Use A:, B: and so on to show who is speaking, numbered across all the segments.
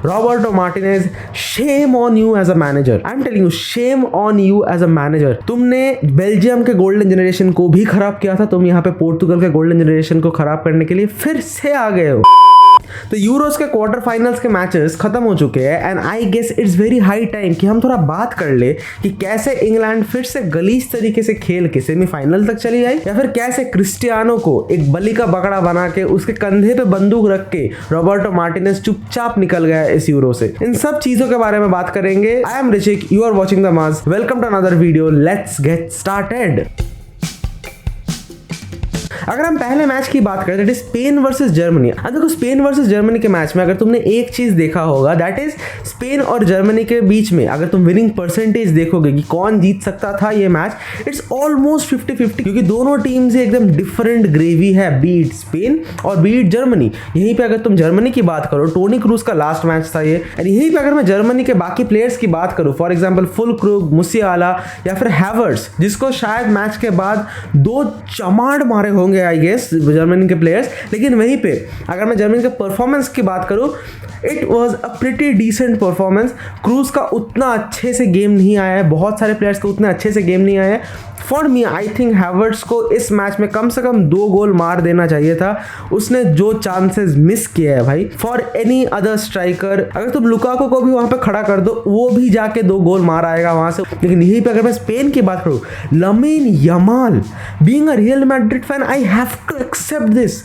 A: Roberto Martinez, shame on you as a manager. I'm telling you, shame on you as a manager. तुमने Belgium के golden generation को भी खराब किया था, तुम यहाँ पे पोर्तुगल के गोल्डन जनरेशन को खराब करने के लिए फिर से आ गए हो। तो यूरोस के क्वार्टर फाइनल्स के मैचेस खत्म हो चुके हैं and I guess it's very high time कि हम थोड़ा बात कर ले कि कैसे इंग्लैंड फिर से गलीज तरीके से खेल के सेमीफाइनल तक चली आई, या फिर कैसे क्रिस्टियानो को एक बलि का बकरा बना के उसके कंधे पे बंदूक रख के रॉबर्टो मार्टिनेज चुपचाप निकल गया इस यूरो से। इन सब चीजों के बारे में बात करेंगे। I am Rishik, you are watching the mass. Welcome to another video, let's get started. अगर हम पहले मैच की बात करें, that is Spain versus Germany. अब देखो, स्पेन वर्सेस जर्मनी के मैच में अगर तुमने एक चीज देखा होगा, दैट इज स्पेन और जर्मनी के बीच में अगर तुम विनिंग परसेंटेज देखोगे कि कौन जीत सकता था ये मैच, इट्स ऑलमोस्ट 50-50, क्योंकि दोनों टीम से एकदम डिफरेंट ग्रेवी है, बीट स्पेन और बीट जर्मनी। यहीं पे अगर तुम जर्मनी की बात करो, टोनी क्रूज का लास्ट मैच था ये, और यहीं पे अगर मैं जर्मनी के बाकी प्लेयर्स की बात करूं, फॉर एग्जाम्पल फुलक्रूग, मुसियाला या फिर हैवर्ट्स, जिसको शायद मैच के बाद 2 चमाड़ मारे होंगे आई गेस जर्मनी के प्लेयर्स, लेकिन वहीं पे अगर मैं जर्मनी के परफॉर्मेंस की बात करूं, it was a pretty decent performance. Cruz का उतना अच्छे से गेम नहीं आया है, बहुत सारे प्लेयर्स का उतना अच्छे से गेम नहीं आया है। For me I think Havertz को इस मैच में कम से कम 2 गोल मार देना चाहिए था। उसने जो चांसेस मिस किए हैं भाई, फॉर एनी अदर स्ट्राइकर, अगर तुम लुकाको को भी वहां पे खड़ा कर दो, वो भी जाके 2 गोल मार आएगा वहां से। लेकिन यहीं पे अगर मैं स्पेन की बात करूं, Lamine Yamal, being a Real Madrid fan, I have to accept this,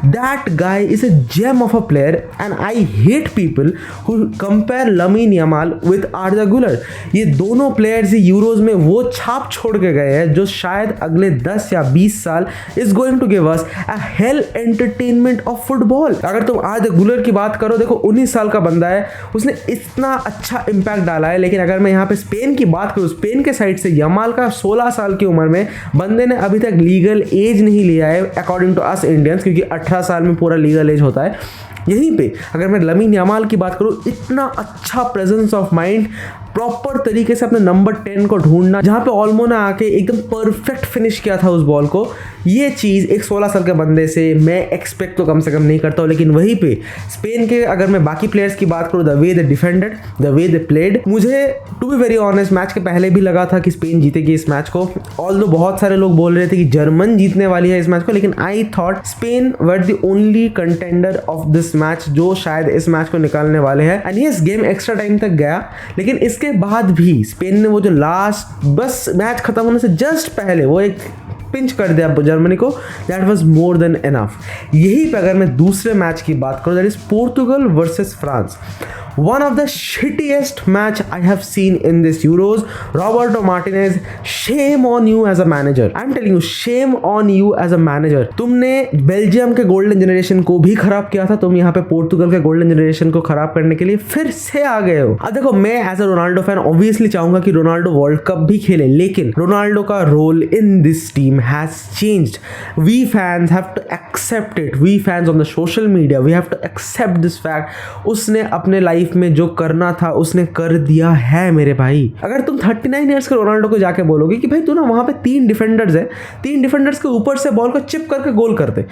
A: that guy is a gem of a player and I hate people who compare Lamine Yamal with Arda Guler. ये दोनों players euros में वो छाप छोड़ के गए हैं जो शायद अगले 10 या 20 साल is going to give us a hell entertainment of football. अगर तुम आज गुलर की बात करो, देखो 19 साल का बंदा है, उसने इतना अच्छा इंपैक्ट डाला है। लेकिन अगर मैं यहाँ पे स्पेन की बात करूँ, स्पेन के साइड से यमाल का 16 साल की उम्र में बंदे ने अभी तक लीगल एज नहीं लिया है अकॉर्डिंग टू अस इंडियंस, क्योंकि 18 साल में पूरा लीगल एज होता है। यहीं पे अगर मैं लमीन यमाल की बात करूँ, इतना अच्छा प्रेजेंस ऑफ माइंड, प्रॉपर तरीके से अपने नंबर 10 को ढूंढना, जहाँ पे ऑल्मो ने आके एकदम परफेक्ट फिनिश किया था उस बॉल को, ये चीज़ एक 16 साल के बंदे से मैं एक्सपेक्ट तो कम से कम नहीं करता हूँ। लेकिन वहीं पे स्पेन के अगर मैं बाकी प्लेयर्स की बात करूँ, the way they defended, the way they played, मुझे to be very honest match के पहले भी लगा था कि स्पेन जीतेगी इस मैच को। ऑल्दो बहुत सारे लोग बोल रहे थे कि जर्मन जीतने वाली है इस मैच को, लेकिन I thought Spain were the only contender of this match जो शायद इस मैच को निकालने वाले हैं। And yes, game extra time तक गया, लेकिन इसके बाद भी स्पेन ने वो जो लास्ट बस मैच खत्म होने से जस्ट पहले वो एक पिंच कर दिया जर्मनी को, that was more than enough. यही पे अगर मैं दूसरे मैच की बात करूं, that is Portugal versus France, one of the shittiest match I have seen in this Euros. Roberto Martinez, shame on you as a manager. I'm telling you, shame on you as a manager. तुमने Belgium के golden generation को भी खराब किया था, तुम यहाँ पे पोर्तुगल के गोल्डन जनरेशन को खराब करने के लिए फिर से आ गए हो। अब देखो, मैं as a Ronaldo fan obviously चाहूंगा कि रोनाल्डो वर्ल्ड कप भी खेले, लेकिन रोनाल्डो का role in this team has changed. We fans have to accept it, we fans on the social media, we have to accept this fact. उसने अपने life में जो करना था उसने कर दिया है मेरे भाई। अगर तुम 39 इयर्स के रोनाल्डो को जाके बोलोगे कि भाई तू ना वहां पे 3 डिफेंडर्स है, 3 डिफेंडर्स के ऊपर से बॉल को चिप करके गोल करते,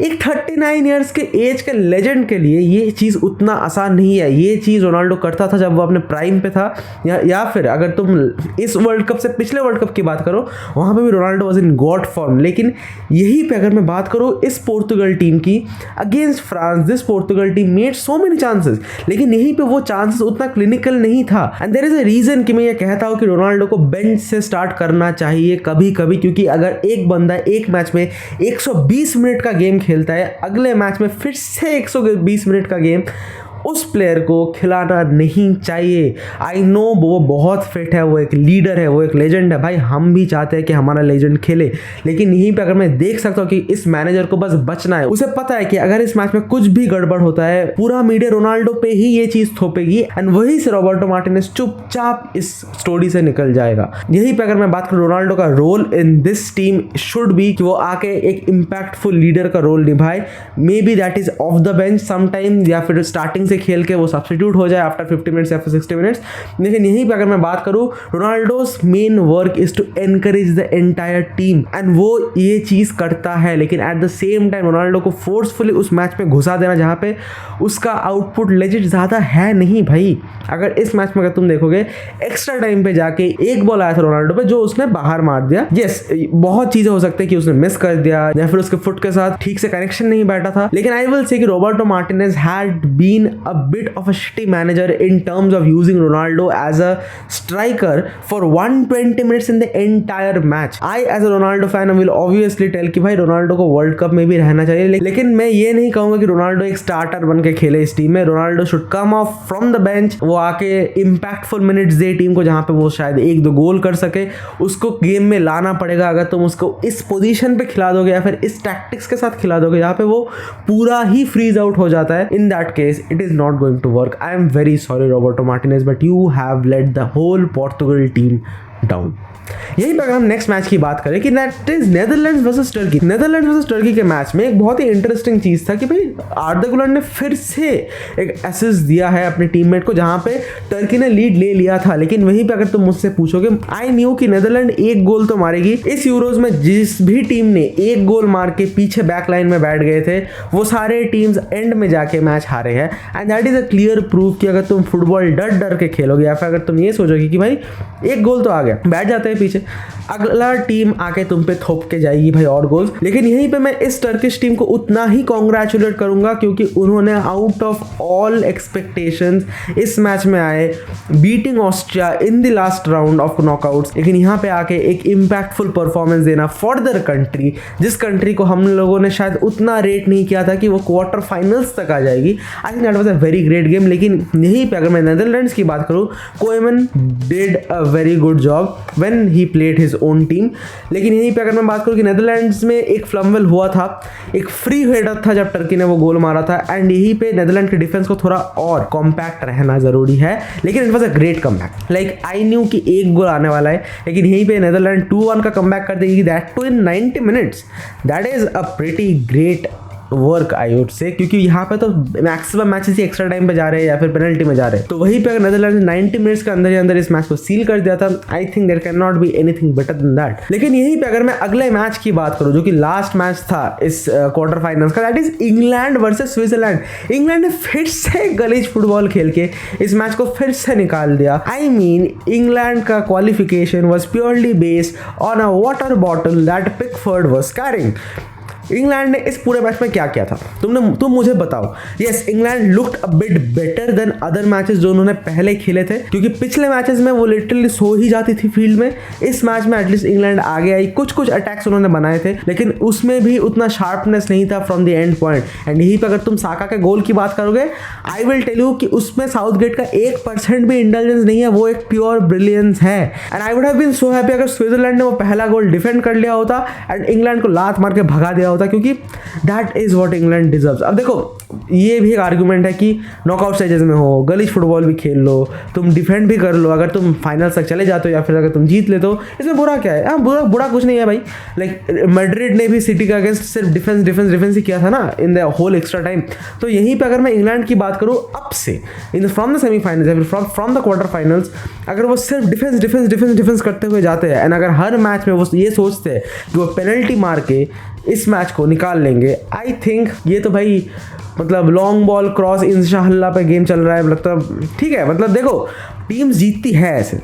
A: एक 39 इयर्स के एज के लेजेंड के लिए ये चीज़ उतना आसान नहीं है। ये चीज़ रोनाल्डो करता था जब वो अपने प्राइम पे था, या फिर अगर तुम इस वर्ल्ड कप से पिछले वर्ल्ड कप की बात करो, वहाँ पे भी Ronaldo was in god form. लेकिन यहीं पे अगर मैं बात करूँ इस पोर्तुगल टीम की against France, this Portugal team made so many chances, लेकिन यहीं पे वो चांसेस उतना क्लिनिकल नहीं था। And there is a reason कि मैं ये कहता हूँ कि रोनाल्डो को बेंच से स्टार्ट करना चाहिए कभी कभी, क्योंकि अगर एक बंदा एक मैच में 120 मिनट का गेम खेलता है, अगले मैच में फिर से 120 मिनट का गेम उस प्लेयर को खिलाना नहीं चाहिए। आई नो वो बहुत फिट है, वो एक लीडर है, वो एक लेजेंड है भाई, हम भी चाहते हैं कि हमारा लेजेंड खेले, लेकिन यहीं पे अगर मैं देख सकता हूँ कि इस मैनेजर को बस बचना है। उसे पता है कि अगर इस मैच में कुछ भी गड़बड़ होता है पूरा मीडिया रोनाल्डो पे ही ये चीज थोपेगी, एंड वहीं से रॉबर्टो मार्टिनेज चुपचाप इस स्टोरी से निकल जाएगा। यहीं पे अगर मैं बात करूँ रोनाल्डो का role in this team should be कि वो आके एक इम्पैक्टफुल लीडर का रोल निभाए, maybe that is off the bench sometime, या फिर स्टार्टिंग से के खेल के वो सब्स्टिट्यूट हो जाए आफ्टर 50 मिनट्स या 60 मिनट्स। लेकिन यहीं पे अगर मैं बात करूँ, Ronaldo's main work is to encourage the entire team and वो ये चीज़ करता है। लेकिन at the same time Ronaldo को फोर्सफुली उस मैच में घुसा देना जहाँ पे उसका आउटपुट लेजिट ज़्यादा है नहीं भाई। अगर इस मैच में अगर तुम देखोगे, एक्स्ट्रा टाइम पे जाके एक बॉल आया था रोनाल्डो पे जो उसने बाहर मार दिया। यस, बहुत चीज़ें हो सकती है कि उसने मिस कर दिया या फिर उसके फुट के साथ ठीक से कनेक्शन नहीं बैठा था। लेकिन आई विल से कि Roberto Martinez had been a bit of a shitty manager in terms of using Ronaldo as a striker for 120 minutes in the entire match. I as a Ronaldo fan will obviously tell कि भाई Ronaldo को world cup में भी रहना चाहिए, लेकिन मैं ये नहीं कहूंगा कि रोनाल्डो एक स्टार्टर बन के खेले इस टीम में। Ronaldo should come of from the bench, वो आके इंपैक्टफुल मिनट्स दे टीम को जहां पे वो शायद 1-2 गोल कर सके। उसको गेम में लाना पड़ेगा। अगर तुम उसको इस पोजीशन पे खिला दोगे या फिर इस टैक्टिक्स के साथ खिला दोगे जहां पे वो पूरा ही फ्रीज आउट हो जाता है, in that case it is not going to work. I am very sorry Roberto Martinez, but you have let the whole Portugal team down. यहीं पर अगर हम नेक्स्ट मैच की बात करें कि that is Netherlands versus Turkey. Netherlands versus Turkey के match में एक बहुत ही इंटरेस्टिंग चीज था कि भाई आर्दा गुलर ने फिर से एक असिस्ट दिया है अपने टीममेट को जहां पे टर्की ने लीड ले लिया था। लेकिन वहीं पे अगर तुम मुझसे पूछोगे, आई न्यू कि नेदरलैंड एक गोल तो मारेगी। इस यूरोज में जिस भी टीम ने एक गोल मार के पीछे बैक लाइन में बैठ गए थे, वो सारे टीम्स एंड में जाके मैच हारे हैं। And that is a clear proof कि अगर तुम फुटबॉल डर डर के खेलोगे या फिर अगर तुम ये सोचोगे कि भाई एक गोल तो आ गया, बैठ जाते हैं पीछे, अगला टीम आके तुम पे थोप के जाएगी भाई और गोल्स। लेकिन यहीं पे मैं इस टर्किश टीम को उतना ही कॉन्ग्रेचुलेट करूंगा क्योंकि उन्होंने आउट ऑफ ऑल एक्सपेक्टेशंस इस मैच में आए, beating Austria in the last round of knockouts. लेकिन यहाँ पे आके एक इम्पैक्टफुल परफॉर्मेंस देना फॉर द कंट्री, जिस कंट्री को हम लोगों ने शायद उतना रेट नहीं किया था कि वो क्वार्टर फाइनल्स तक आ जाएगी। I think that was a very great game. लेकिन यहीं पे अगर मैं नेदरलैंड्स की बात करूँ, Koeman did a very good job when he played his own team. लेकिन यहीं पे अगर मैं बात करूं कि नेदरलैंड्स में एक फ्लम्बल हुआ था, एक फ्री हेडर था जब टर्की ने वो गोल मारा था। एंड यहीं पे नेदरलैंड के डिफेंस को थोड़ा और कॉम्पैक्ट रहना जरूरी है। लेकिन it was a great comeback. Like I knew कि एक गोल आने वाला है, लेकिन यहीं पे नेदरलैंड 2-1 का कमबैक कर देगी, that too in 90 minutes. That is a pretty great work I would say, क्योंकि यहाँ पे तो मैक्सिमम मैचेस ही एक्स्ट्रा टाइम पे जा रहे हैं या फिर पेनल्टी में जा रहे हैं। तो वहीं पे अगर नेदरलैंड ने 90 मिनट्स के अंदर ही अंदर इस मैच को सील कर दिया था, I think there can not be anything better than that. लेकिन यहीं पे अगर मैं अगले मैच की बात करूं जो कि लास्ट मैच था इस क्वार्टर फाइनल्स का, that is England versus Switzerland. England ने फिर से गलीज फुटबॉल खेल के इस मैच को फिर से निकाल दिया। आई मीन इंग्लैंड का qualification was purely based on a water bottle that Pickford was carrying. England ने इस पूरे मैच में क्या किया था तुम मुझे बताओ। Yes, England looked a bit better than other matches जो उन्होंने पहले खेले थे, क्योंकि पिछले मैचेस में वो लिटरली सो ही जाती थी फील्ड में। इस मैच में एटलीस्ट इंग्लैंड आगे आई, कुछ अटैक्स उन्होंने बनाए थे, लेकिन उसमें भी उतना शार्पनेस नहीं था from the end point. And यहीं पर अगर तुम साका के गोल की बात करोगे, आई विल टेल यू कि उसमें साउथगेट का 1% भी इंटेलिजेंस नहीं है, वो एक प्योर ब्रिलियंस है। And I would have been so happy अगर स्विट्जरलैंड ने वो पहला गोल डिफेंड कर लिया होता एंड इंग्लैंड को लात मार के भगा दिया होता, क्योंकि that is what England deserves. अब देखो, ये भी एक आर्गुमेंट है कि नॉकआउट स्टेजेस में हो, गलीज फुटबॉल भी खेल लो, तुम डिफेंड भी कर लो, अगर तुम फाइनल तक चले जाते हो या फिर अगर तुम जीत लेते हो, इसमें बुरा क्या है? हाँ, बुरा कुछ नहीं है भाई। लाइक मैड्रिड ने भी सिटी का अगेंस्ट सिर्फ डिफेंस ही किया था ना in the whole extra time. तो यहीं पे अगर मैं इंग्लैंड की बात करूँ अब से फ्रॉम द सेमीफाइनल्स या फिर फ्रॉम द क्वार्टर फाइनल्स, अगर वो सिर्फ डिफेंस करते हुए जाते हैं एंड अगर हर मैच में वो ये सोचते हैं कि वो पेनल्टी मार के इस मैच को निकाल लेंगे, आई थिंक ये तो भाई मतलब लॉन्ग बॉल क्रॉस इंशाअल्लाह पे गेम चल रहा है। मतलब ठीक है, मतलब देखो टीम्स जीतती है ऐसे,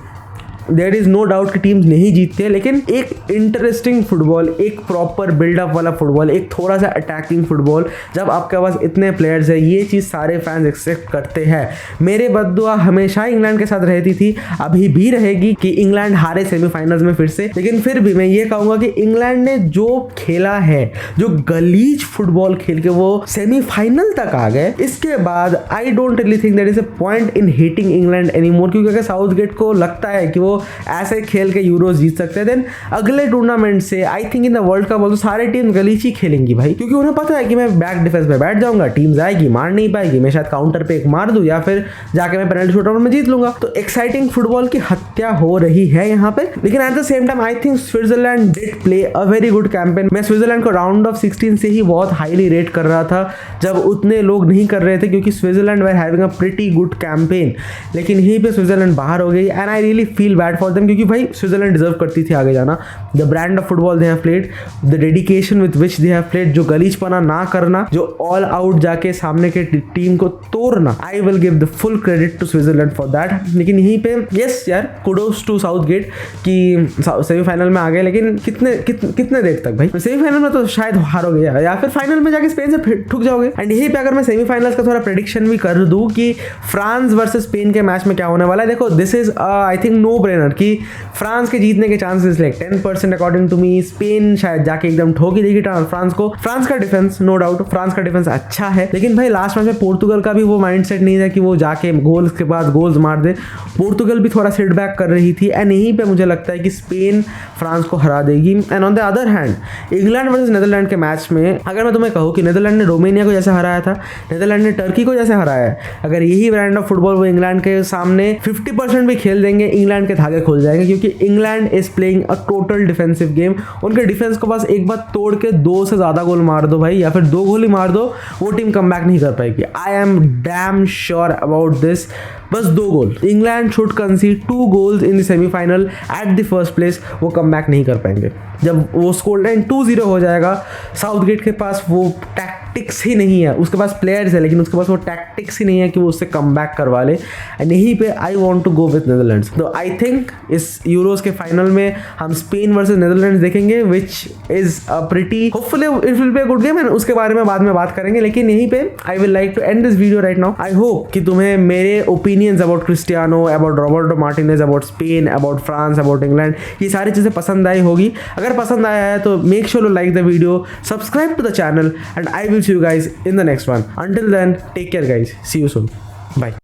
A: देयर इज नो डाउट कि टीम्स नहीं जीतते हैं, लेकिन एक इंटरेस्टिंग फुटबॉल, एक प्रॉपर बिल्डअप वाला फुटबॉल, एक थोड़ा सा अटैकिंग फुटबॉल, जब आपके पास इतने प्लेयर्स हैं, ये चीज़ सारे फैंस एक्सेप्ट करते हैं। मेरे बद्दुआ हमेशा इंग्लैंड के साथ रहती थी, अभी भी रहेगी कि इंग्लैंड हारे सेमीफाइनल्स में फिर से। लेकिन फिर भी मैं ये कहूँगा कि इंग्लैंड ने जो खेला है, जो गलीज फुटबॉल खेल के वो सेमीफाइनल तक आ गए, इसके बाद I don't really think that is a point in hating England any more. क्योंकि अगर साउथगेट को लगता है कि वो वो ऐसे खेल के यूरोज जीत सकते हैं। देन अगले टूर्नामेंट से I think in the world cup also सारे टीम गलीची खेलेंगी भाई, क्योंकि उन्हें पता है कि मैं बैक डिफेंस में बैठ जाऊंगा, टीम आएगी मार नहीं पाएगी, मैं शायद काउंटर पे एक मार दूं या फिर जाके मैं पेनल्टी शूटआउट में जीत लूंगा। तो एक्साइटिंग फुटबॉल की हत्या हो रही है यहाँ पे। लेकिन at the same time I think Switzerland did play a very good campaign. मैं स्विट्जरलैंड को राउंड ऑफ 16 से ही बहुत हाईली रेट कर रहा था जब उतने लोग नहीं कर रहे थे, क्योंकि Switzerland were having a pretty good campaign. लेकिन यहीं पे स्विट्जरलैंड बाहर हो गई and I really feel bad for them, क्योंकि भाई स्विट्जरलैंड डिजर्व करती थी आगे जाना। The brand of football they have played, the dedication with which they have played, जो गलीचपना ना करना, जो ऑल आउट जाके सामने के टीम को तोड़ना, I will give the full credit to Switzerland for that. लेकिन यहीं पे यस यार, कुडोस टू साउथगेट कि सेमीफाइनल में आ गए, लेकिन कितने देर तक भाई? सेमीफाइनल में तो शायद हारोगे या फिर फाइनल में जाके स्पेन से ठुक जाओगे। एंड यहीं पे अगर मैं सेमीफाइनल्स का थोड़ा प्रेडिक्शन भी कर दूं कि फ्रांस वर्सेस स्पेन के मैच में क्या होने वाला है, देखो this is I think no brainer कि फ्रांस के जीतने के chances like 10% according to me. Spain शायद जाके एकदम ठोक ही देगी फ्रांस को। फ्रांस का डिफेंस नो डाउट, फ्रांस का डिफेंस अच्छा है, लेकिन भाई लास्ट मैच में पोर्तुगल का भी वो माइंडसेट नहीं था कि वो जाके गोल्स के बाद गोल्स मार दे। पोर्तुगल भी थोड़ा सेट बैक कर रही थी एंड यहीं पे मुझे लगता है कि स्पेन फ्रांस को हरा देगी। And on the other hand England versus Netherland के मैच में अगर मैं तुम्हें कहूँ कि नेदरलैंड ने रोमेनिया को जैसे हराया था, नेदरलैंड ने टर्की को जैसे हराया है, अगर यही ब्रांड ऑफ फुटबॉल वो इंग्लैंड के सामने 50% भी खेल देंगे, इंग्लैंड के धागे खुल जाएंगे, क्योंकि England is playing a total defensive game. उनके डिफेंस को बस एक बार तोड़ के 2 से ज़्यादा गोल मार दो भाई, या फिर 2 गोल ही मार दो, वो टीम कम बैक नहीं कर पाएगी। I am damn sure about this. बस 2 goal, England should concede 2 goals in the semifinal at the first place, वो कम बैक नहीं कर पाएंगे। जब वो स्कोर लाइन 2-0 हो जाएगा, साउथगेट के पास वो टैक्टिक्स ही नहीं है, उसके पास प्लेयर्स है लेकिन उसके पास वो टैक्टिक्स ही नहीं है कि वो उससे कम बैक करवा ले। एंड यहीं पे I want to go with Netherlands. तो आई थिंक इस यूरोस के फाइनल में हम स्पेन वर्सेस नेदरलैंड्स देखेंगे, which is a pretty hopefully it will be a good game, and उसके बारे में बाद में बात करेंगे। लेकिन यहीं पे I will like to end this video right now. I hope कि तुम्हें मेरे opinions about Cristiano, about Roberto Martinez, about Spain, about France, about England, ये सारी चीज़ें पसंद आई होगी। अगर पसंद आया है तो make sure to like the video, subscribe to the channel, and I will see you guys in the next one. Until then, take care guys. See you soon. Bye.